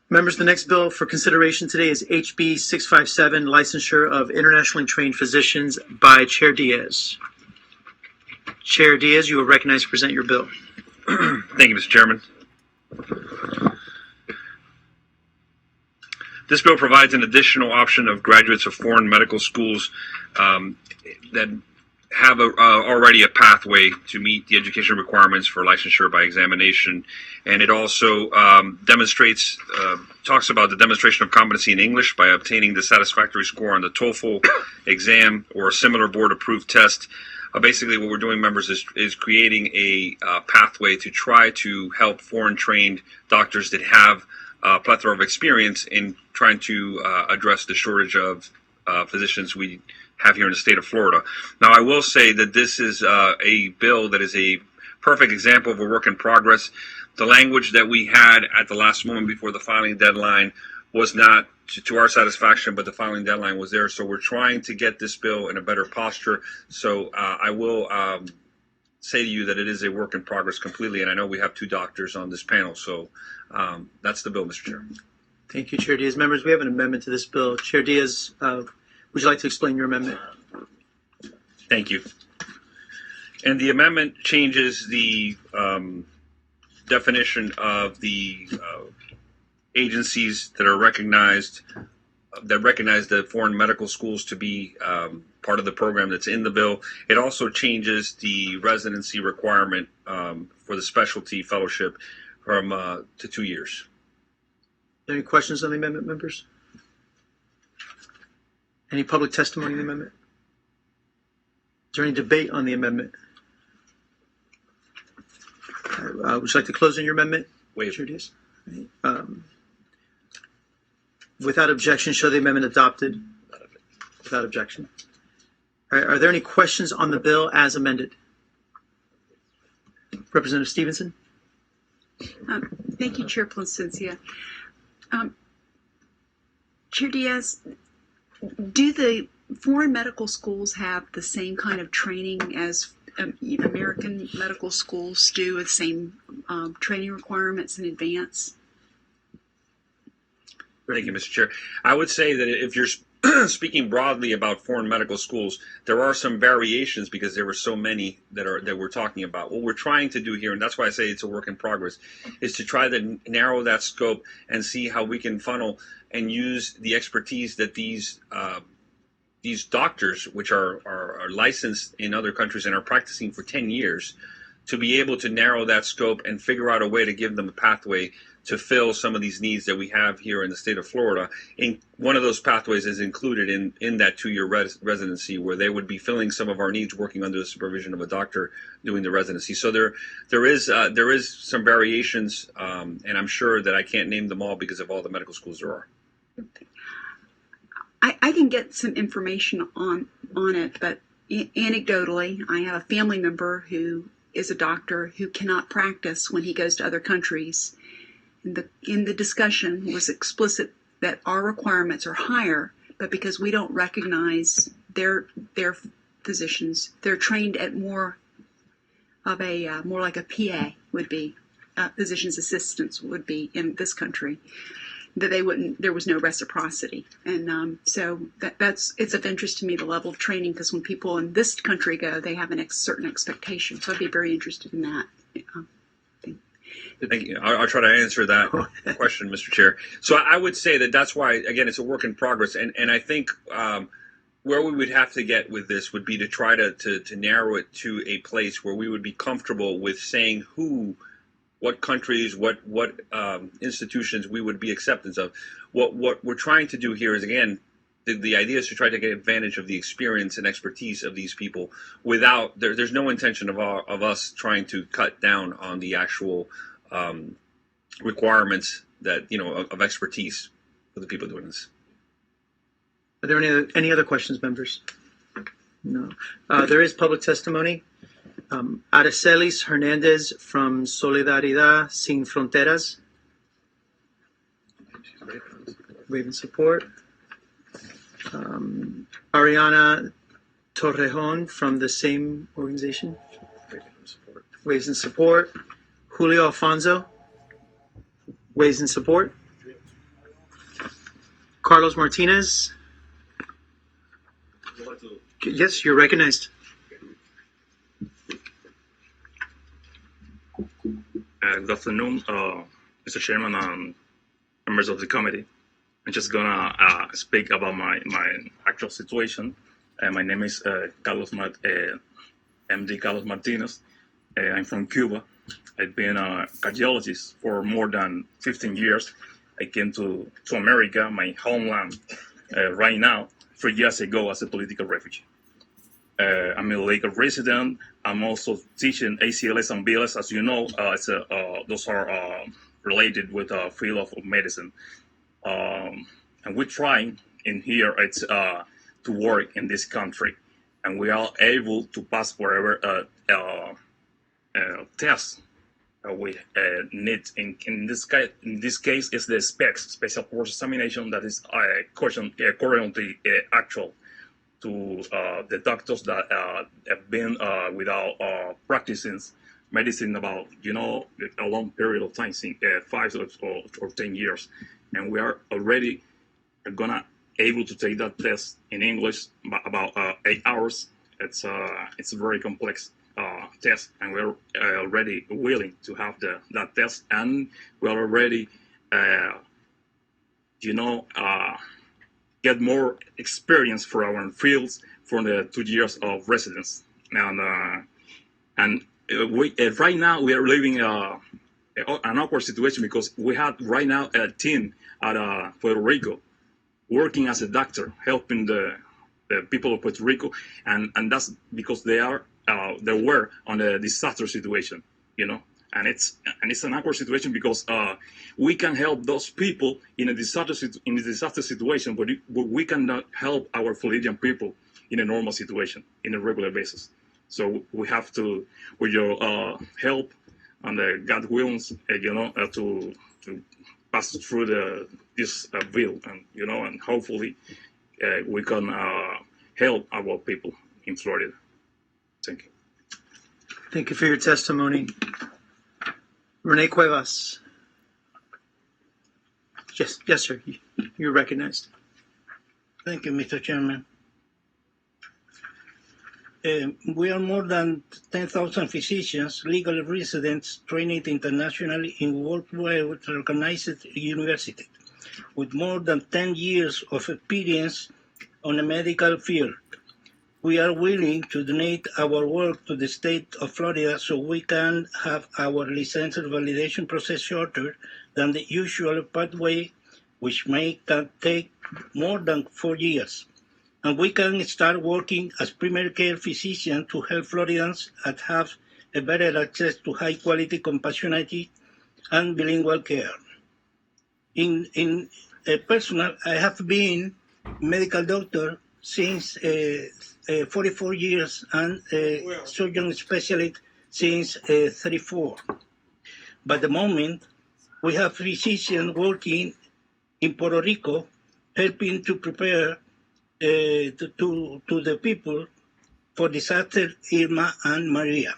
Members, the next bill for consideration today is HB 657, Licensure of Internationally Trained Physicians by Chair Diaz. Chair Diaz, you are recognized to present your bill. Thank you, Mr. Chairman. This bill provides an additional option of graduates of foreign medical schools that have already a pathway to meet the education requirements for licensure by examination. And it also talks about the demonstration of competency in English by obtaining the satisfactory score on the TOEFL exam or a similar board-approved test. Basically, what we're doing, members, is creating a pathway to try to help foreign-trained doctors that have a plethora of experience in trying to address the shortage of physicians we have here in the state of Florida. Now, I will say that this is a bill that is a perfect example of a work in progress. The language that we had at the last moment before the filing deadline was not to our satisfaction, but the filing deadline was there. So we're trying to get this bill in a better posture. So I will say to you that it is a work in progress completely. And I know we have two doctors on this panel. So that's the bill, Mr. Chair. Thank you, Chair Diaz. Members, we have an amendment to this bill. Chair Diaz, would you like to explain your amendment? Thank you. And the amendment changes the definition of the agencies that are recognized, that recognize the foreign medical schools to be part of the program that's in the bill. It also changes the residency requirement for the specialty fellowship from to 2 years. Any questions on the amendment, members? Any public testimony on the amendment? Is there any debate on the amendment? Would you like to close on your amendment? Waive. Chair Diaz? Without objection, show the amendment adopted. Without objection. All right, are there any questions on the bill as amended? Representative Stevenson? Thank you, Chair Placencia. Chair Diaz, do the foreign medical schools have the same kind of training as American medical schools do, with the same training requirements in advance? Thank you, Mr. Chair. I would say that if you're speaking broadly about foreign medical schools, there are some variations because there were so many that we're talking about. What we're trying to do here, and that's why I say it's a work in progress, is to try to narrow that scope and see how we can funnel and use the expertise that these doctors, which are licensed in other countries and are practicing for 10 years, to be able to narrow that scope and figure out a way to give them a pathway to fill some of these needs that we have here in the state of Florida. And one of those pathways is included in that 2-year residency, where they would be filling some of our needs, working under the supervision of a doctor doing the residency. So there is some variations, and I'm sure that I can't name them all because of all the medical schools there are. I can get some information on it, but anecdotally, I have a family member who is a doctor who cannot practice when he goes to other countries. In the discussion was explicit that our requirements are higher, but because we don't recognize their physicians, they're trained at more like a PA would be, physician's assistants would be in this country, that there was no reciprocity. And so it's of interest to me, the level of training, because when people in this country go, they have a certain expectation. So I'd be very interested in that. Thank you. I'll try to answer that question, Mr. Chair. So I would say that's why, again, it's a work in progress. And I think where we would have to get with this would be to try to narrow it to a place where we would be comfortable with saying what countries, what institutions we would be acceptance of. What we're trying to do here is, again, the idea is to try to get advantage of the experience and expertise of these people without, there's no intention of us trying to cut down on the actual requirements that, of expertise for the people doing this. Are there any other questions, members? No. There is public testimony. Aracelis Hernandez from Solidaridad sin Fronteras. Waive in support. Ariana Torrejon from the same organization. Waives in support. Julio Alfonso. Waives in support. Carlos Martinez. Yes, you're recognized. Good afternoon, Mr. Chairman and members of the committee. I'm just gonna speak about my actual situation. My name is MD Carlos Martinez. I'm from Cuba. I've been a cardiologist for more than 15 years. I came to America, my homeland, right now, 3 years ago as a political refugee. I'm a legal resident. I'm also teaching ACLS and BLS, as you know. Those are related with the field of medicine. And we're trying in here to work in this country, and we are able to pass whatever tests we need. In this case, is the special course examination that is currently actual to the doctors that have been without practicing medicine about a long period of time, 5 or 10 years, and we are already gonna able to take that test in English about 8 hours. It's a very complex test, and we're already willing to have that test, and we're already get more experience for our fields for the 2 years of residence. And we right now we are living an awkward situation because we have right now a team at Puerto Rico working as a doctor, helping the people of Puerto Rico, and that's because they were on a disaster situation, and it's an awkward situation because we can help those people in a disaster situation, but we cannot help our Floridian people in a normal situation, in a regular basis. So we have to, with your help and God wills, to pass through this bill, and hopefully we can help our people in Florida. Thank you. Thank you for your testimony. Rene Cuevas. Yes, sir. You're recognized. Thank you, Mr. Chairman. We are more than 10,000 physicians, legal residents, trained internationally in worldwide recognized universities, with more than 10 years of experience on the medical field. We are willing to donate our work to the state of Florida so we can have our licensure validation process shorter than the usual pathway, which may take more than 4 years. And we can start working as primary care physicians to help Floridians and have a better access to high-quality, compassionate, and bilingual care. In personal, I have been medical doctor since 44 years and surgeon specialist since 34. But at the moment, we have physicians working in Puerto Rico, helping to prepare to the people for disaster Irma and Maria.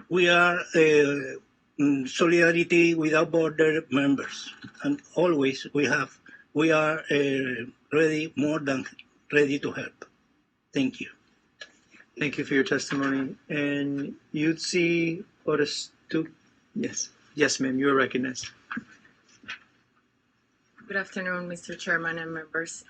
We are Solidarity Without Border members, and always we are more than ready to help. Thank you. Thank you for your testimony. And Yutsi Orestu. Yes, ma'am. You are recognized. Good afternoon, Mr. Chairman and members.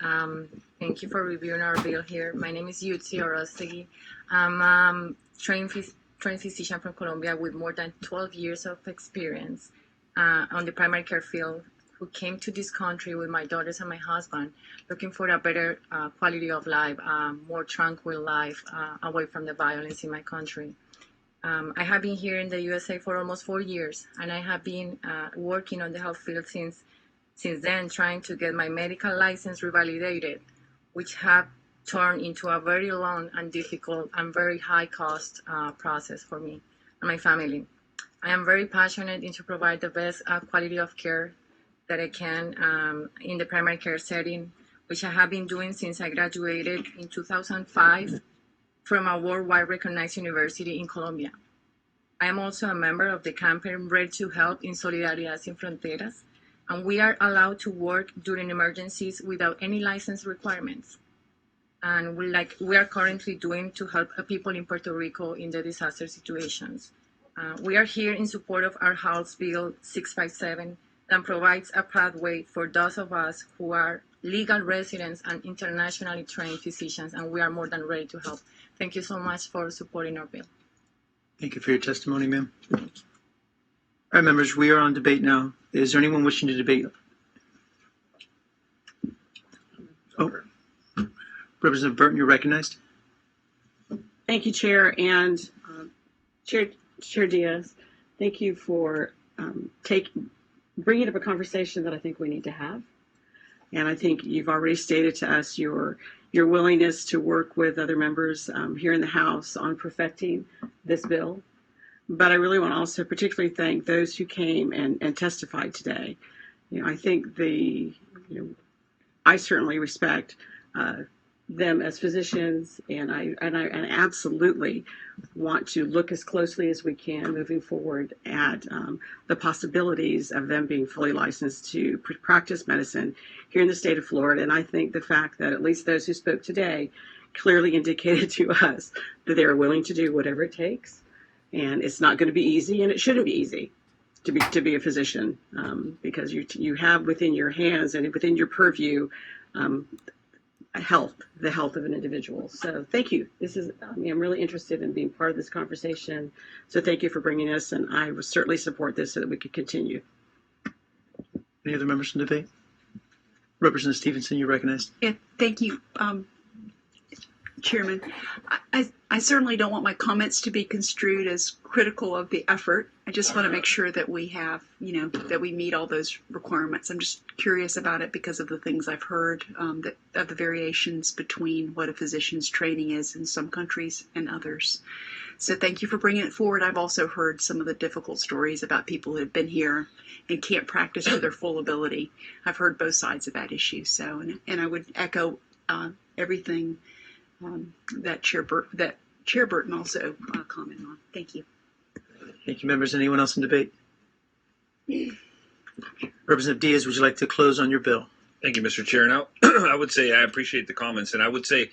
Thank you for reviewing our bill here. My name is Yutsi Orostegui. I'm a trained physician from Colombia with more than 12 years of experience on the primary care field, who came to this country with my daughters and my husband, looking for a better quality of life, more tranquil life, away from the violence in my country. I have been here in the USA for almost 4 years, and I have been working on the health field since then, trying to get my medical license revalidated, which have turned into a very long and difficult and very high cost process for me and my family. I am very passionate to provide the best quality of care that I can in the primary care setting, which I have been doing since I graduated in 2005 from a worldwide recognized university in Colombia. I am also a member of the campaign Ready to Help in Solidaridad Sin Fronteras, And we are allowed to work during emergencies without any license requirements. And we are currently doing to help people in Puerto Rico in the disaster situations. We are here in support of our House Bill 657 that provides a pathway for those of us who are legal residents and internationally trained physicians, and we are more than ready to help. Thank you so much for supporting our bill. Thank you for your testimony, ma'am. All right, members, we are on debate now. Is there anyone wishing to debate? Oh, Representative Burton, you're recognized. Thank you, Chair, and Chair Diaz. Thank you for bringing up a conversation that I think we need to have. And I think you've already stated to us your willingness to work with other members here in the House on perfecting this bill. But I really want to also particularly thank those who came and testified today. I think I certainly respect them as physicians, and I absolutely want to look as closely as we can moving forward at the possibilities of them being fully licensed to practice medicine here in the state of Florida. And I think the fact that at least those who spoke today clearly indicated to us that they are willing to do whatever it takes. And it's not going to be easy, and it shouldn't be easy to be a physician because you have within your hands and within your purview the health of an individual. So thank you. I'm really interested in being part of this conversation. So thank you for bringing us, and I would certainly support this so that we could continue. Any other members from the debate? Representative Stevenson, you're recognized. Yeah, thank you, Chairman. I certainly don't want my comments to be construed as critical of the effort. I just want to make sure that we have, that we meet all those requirements. I'm just curious about it because of the things I've heard, of the variations between what a physician's training is in some countries and others. So thank you for bringing it forward. I've also heard some of the difficult stories about people who have been here and can't practice to their full ability. I've heard both sides of that issue. So, and I would echo everything that Chair Burton also commented on. Thank you. Thank you, members. Anyone else in debate? Representative Diaz, would you like to close on your bill? Thank you, Mr. Chair. Now, I would say I appreciate the comments, and I would say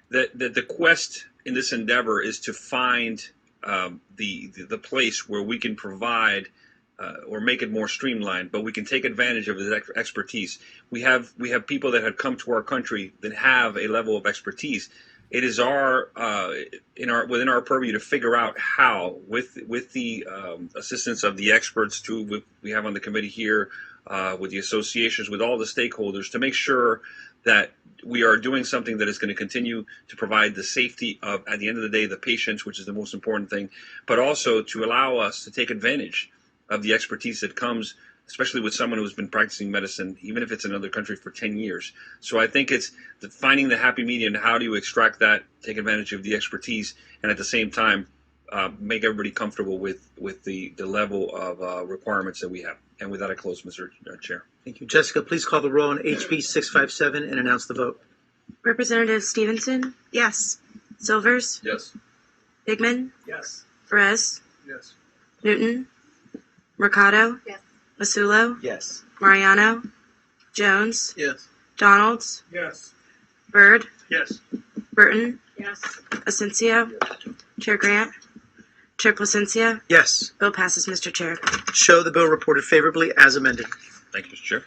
that the quest in this endeavor is to find the place where we can provide or make it more streamlined, but we can take advantage of the expertise. We have people that have come to our country that have a level of expertise. It is within our purview to figure out how, with the assistance of the experts we have on the committee here, with the associations, with all the stakeholders, to make sure that we are doing something that is going to continue to provide the safety of, at the end of the day, the patients, which is the most important thing, but also to allow us to take advantage of the expertise that comes, especially with someone who's been practicing medicine, even if it's in another country, for 10 years. So I think it's finding the happy medium. How do you extract that, take advantage of the expertise, and at the same time make everybody comfortable with the level of requirements that we have. And with that, I close, Mr. Chair. Thank you. Jessica, please call the roll on HB 657 and announce the vote. Representative Stevenson? Yes. Silvers? Yes. Bigman? Yes. Perez? Yes. Newton? Mercado? Yes. Masulo? Yes. Mariano? Jones? Yes. Donalds? Yes. Byrd? Yes. Burton? Yes. Asencio? Chair Grant? Chair Placencia? Yes. Bill passes, Mr. Chair. Show the bill reported favorably as amended. Thank you, Mr. Chair.